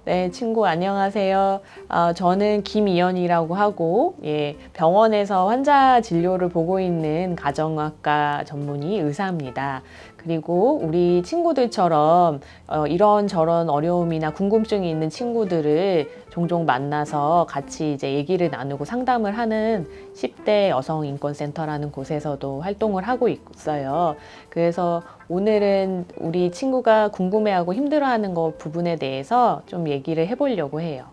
네, 친구 안녕하세요. 저는 김이연이라고 하고, 병원에서 환자 진료를 보고 있는 가정학과 전문의 의사입니다. 그리고 우리 친구들처럼 이런저런 어려움이나 궁금증이 있는 친구들을 종종 만나서 같이 이제 얘기를 나누고 상담을 하는 10대 여성인권센터라는 곳에서도 활동을 하고 있어요. 그래서 오늘은 우리 친구가 궁금해하고 힘들어하는 것 부분에 대해서 좀 얘기를 해보려고 해요.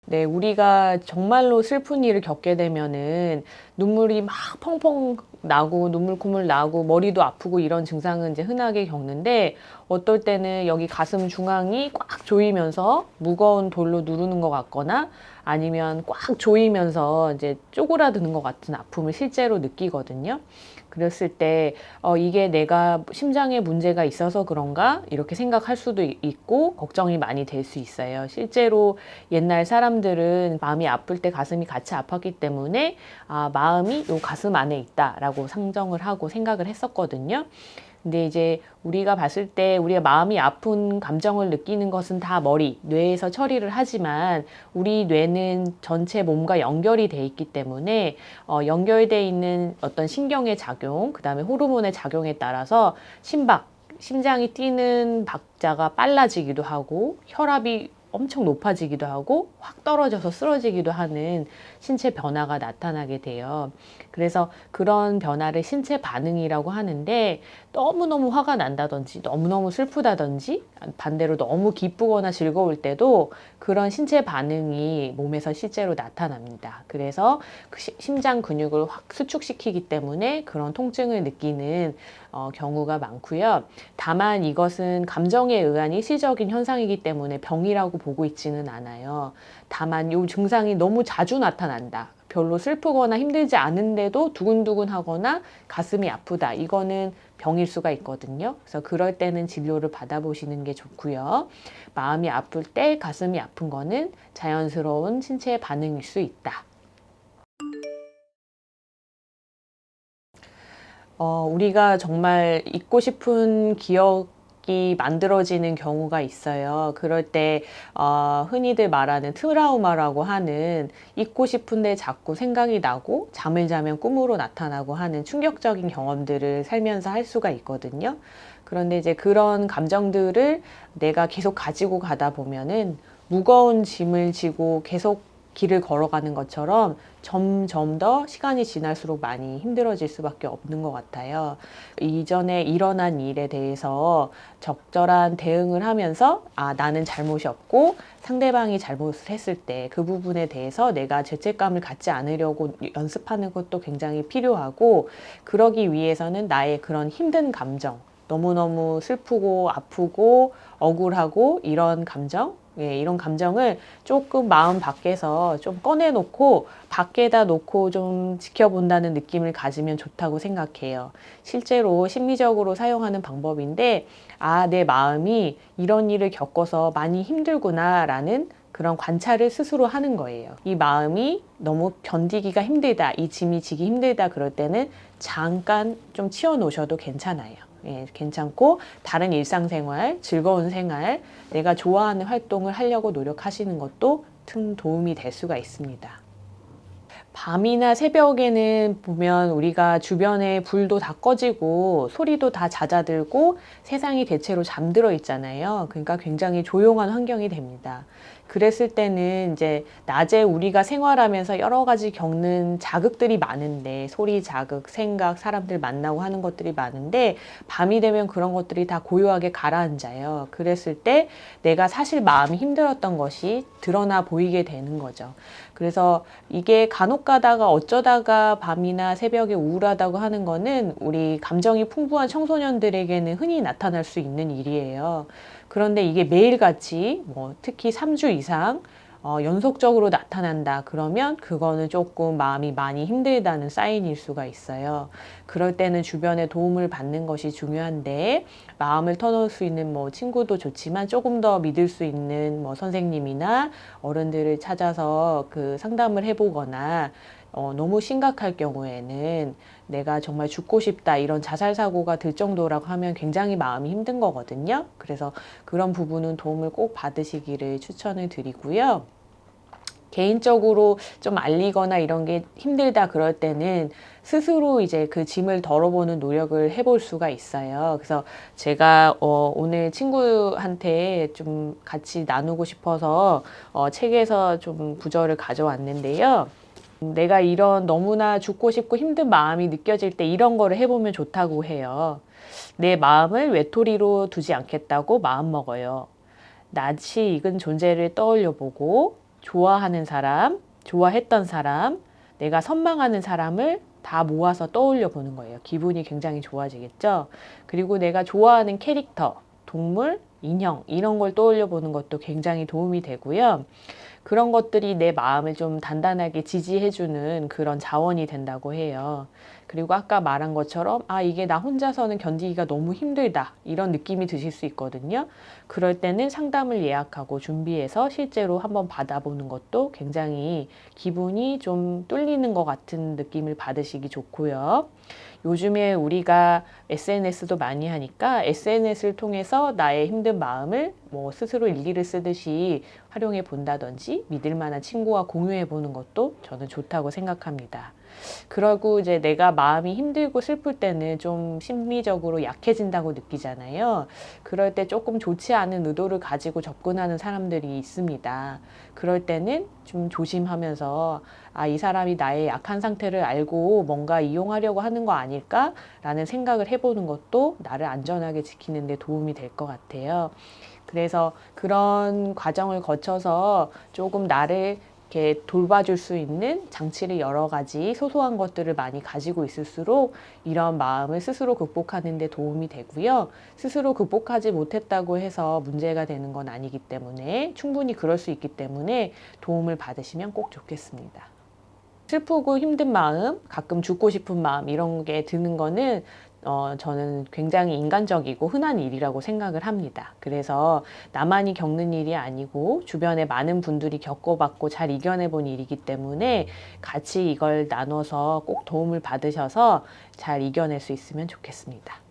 네, 우리가 정말로 슬픈 일을 겪게 되면은 눈물이 막 펑펑 나고 눈물 콧물 나고 머리도 아프고 이런 증상은 이제 흔하게 겪는데 어떨 때는 여기 가슴 중앙이 꽉 조이면서 무거운 돌로 누르는 것 같거나 아니면 꽉 조이면서 이제 쪼그라드는 것 같은 아픔을 실제로 느끼거든요. 그랬을 때 이게 내가 심장에 문제가 있어서 그런가 이렇게 생각할 수도 있고 걱정이 많이 될 수 있어요. 실제로 옛날 사람들은 마음이 아플 때 가슴이 같이 아팠기 때문에 마음이 요 가슴 안에 있다라고 상정을 하고 생각을 했었거든요. 근데 이제 우리가 봤을 때 우리가 마음이 아픈 감정을 느끼는 것은 다 머리, 뇌에서 처리를 하지만 우리 뇌는 전체 몸과 연결이 돼 있기 때문에 연결돼 있는 어떤 신경의 작용, 그다음에 호르몬의 작용에 따라서 심장이 뛰는 박자가 빨라지기도 하고 혈압이 엄청 높아지기도 하고 확 떨어져서 쓰러지기도 하는 신체 변화가 나타나게 돼요. 그래서 그런 변화를 신체 반응이라고 하는데 너무너무 화가 난다든지 너무너무 슬프다든지 반대로 너무 기쁘거나 즐거울 때도 그런 신체 반응이 몸에서 실제로 나타납니다. 그래서 그 심장 근육을 확 수축시키기 때문에 그런 통증을 느끼는 경우가 많고요. 다만 이것은 감정에 의한 일시적인 현상이기 때문에 병이라고 보고 있지는 않아요. 다만 이 증상이 너무 자주 나타난다. 별로 슬프거나 힘들지 않은데도 두근두근하거나 가슴이 아프다. 이거는 병일 수가 있거든요. 그래서 그럴 때는 진료를 받아보시는 게 좋고요. 마음이 아플 때 가슴이 아픈 거는 자연스러운 신체 반응일 수 있다. 우리가 정말 잊고 싶은 기억이 만들어지는 경우가 있어요. 그럴 때 흔히들 말하는 트라우마라고 하는 잊고 싶은데 자꾸 생각이 나고 잠을 자면 꿈으로 나타나고 하는 충격적인 경험들을 살면서 할 수가 있거든요. 그런데 이제 그런 감정들을 내가 계속 가지고 가다 보면은 무거운 짐을 지고 계속 길을 걸어가는 것처럼 점점 더 시간이 지날수록 많이 힘들어질 수밖에 없는 것 같아요. 이전에 일어난 일에 대해서 적절한 대응을 하면서 나는 잘못이 없고 상대방이 잘못을 했을 때 그 부분에 대해서 내가 죄책감을 갖지 않으려고 연습하는 것도 굉장히 필요하고 그러기 위해서는 나의 그런 힘든 감정, 너무너무 슬프고 아프고 억울하고 이런 감정, 이런 감정을 조금 마음 밖에서 좀 꺼내놓고 밖에다 놓고 좀 지켜본다는 느낌을 가지면 좋다고 생각해요. 실제로 심리적으로 사용하는 방법인데, 내 마음이 이런 일을 겪어서 많이 힘들구나라는 그런 관찰을 스스로 하는 거예요. 이 마음이 너무 견디기가 힘들다, 이 짐이 지기 힘들다 그럴 때는 잠깐 좀 치워 놓으셔도 괜찮아요. 괜찮고 다른 일상생활, 즐거운 생활, 내가 좋아하는 활동을 하려고 노력하시는 것도 큰 도움이 될 수가 있습니다. 밤이나 새벽에는 보면 우리가 주변에 불도 다 꺼지고 소리도 다 잦아들고 세상이 대체로 잠들어 있잖아요. 그러니까 굉장히 조용한 환경이 됩니다. 그랬을 때는 이제 낮에 우리가 생활하면서 여러 가지 겪는 자극들이 많은데 소리 자극, 생각, 사람들 만나고 하는 것들이 많은데 밤이 되면 그런 것들이 다 고요하게 가라앉아요. 그랬을 때 내가 사실 마음이 힘들었던 것이 드러나 보이게 되는 거죠. 그래서 이게 간혹 가다가 어쩌다가 밤이나 새벽에 우울하다고 하는 거는 우리 감정이 풍부한 청소년들에게는 흔히 나타날 수 있는 일이에요. 그런데 이게 매일같이 특히 3주 이상 연속적으로 나타난다 그러면 그거는 조금 마음이 많이 힘들다는 사인일 수가 있어요. 그럴 때는 주변의 도움을 받는 것이 중요한데 마음을 터놓을 수 있는 친구도 좋지만 조금 더 믿을 수 있는 선생님이나 어른들을 찾아서 그 상담을 해보거나 너무 심각할 경우에는 내가 정말 죽고 싶다 이런 자살 사고가 들 정도라고 하면 굉장히 마음이 힘든 거거든요. 그래서 그런 부분은 도움을 꼭 받으시기를 추천을 드리고요. 개인적으로 좀 알리거나 이런 게 힘들다 그럴 때는 스스로 이제 그 짐을 덜어보는 노력을 해볼 수가 있어요. 그래서 제가 오늘 친구한테 좀 같이 나누고 싶어서 책에서 좀 구절을 가져왔는데요. 내가 이런 너무나 죽고 싶고 힘든 마음이 느껴질 때 이런 거를 해보면 좋다고 해요. 내 마음을 외톨이로 두지 않겠다고 마음먹어요. 낯이 익은 존재를 떠올려 보고 좋아하는 사람, 좋아했던 사람, 내가 선망하는 사람을 다 모아서 떠올려 보는 거예요. 기분이 굉장히 좋아지겠죠? 그리고 내가 좋아하는 캐릭터, 동물, 인형 이런 걸 떠올려 보는 것도 굉장히 도움이 되고요. 그런 것들이 내 마음을 좀 단단하게 지지해주는 그런 자원이 된다고 해요. 그리고 아까 말한 것처럼 이게 나 혼자서는 견디기가 너무 힘들다 이런 느낌이 드실 수 있거든요. 그럴 때는 상담을 예약하고 준비해서 실제로 한번 받아보는 것도 굉장히 기분이 좀 뚫리는 것 같은 느낌을 받으시기 좋고요. 요즘에 우리가 SNS도 많이 하니까 SNS를 통해서 나의 힘든 마음을 뭐 스스로 일기를 쓰듯이 활용해 본다든지 믿을 만한 친구와 공유해 보는 것도 저는 좋다고 생각합니다. 그러고 이제 내가 마음이 힘들고 슬플 때는 좀 심리적으로 약해진다고 느끼잖아요. 그럴 때 조금 좋지 않은 의도를 가지고 접근하는 사람들이 있습니다. 그럴 때는 좀 조심하면서 이 사람이 나의 약한 상태를 알고 뭔가 이용하려고 하는 거 아닐까라는 생각을 해보는 것도 나를 안전하게 지키는 데 도움이 될 것 같아요. 그래서 그런 과정을 거쳐서 조금 나를 이렇게 돌봐줄 수 있는 장치를 여러 가지 소소한 것들을 많이 가지고 있을수록 이런 마음을 스스로 극복하는 데 도움이 되고요. 스스로 극복하지 못했다고 해서 문제가 되는 건 아니기 때문에 충분히 그럴 수 있기 때문에 도움을 받으시면 꼭 좋겠습니다. 슬프고 힘든 마음, 가끔 죽고 싶은 마음 이런 게 드는 거는 저는 굉장히 인간적이고 흔한 일이라고 생각을 합니다. 그래서 나만이 겪는 일이 아니고 주변에 많은 분들이 겪어봤고 잘 이겨내본 일이기 때문에 같이 이걸 나눠서 꼭 도움을 받으셔서 잘 이겨낼 수 있으면 좋겠습니다.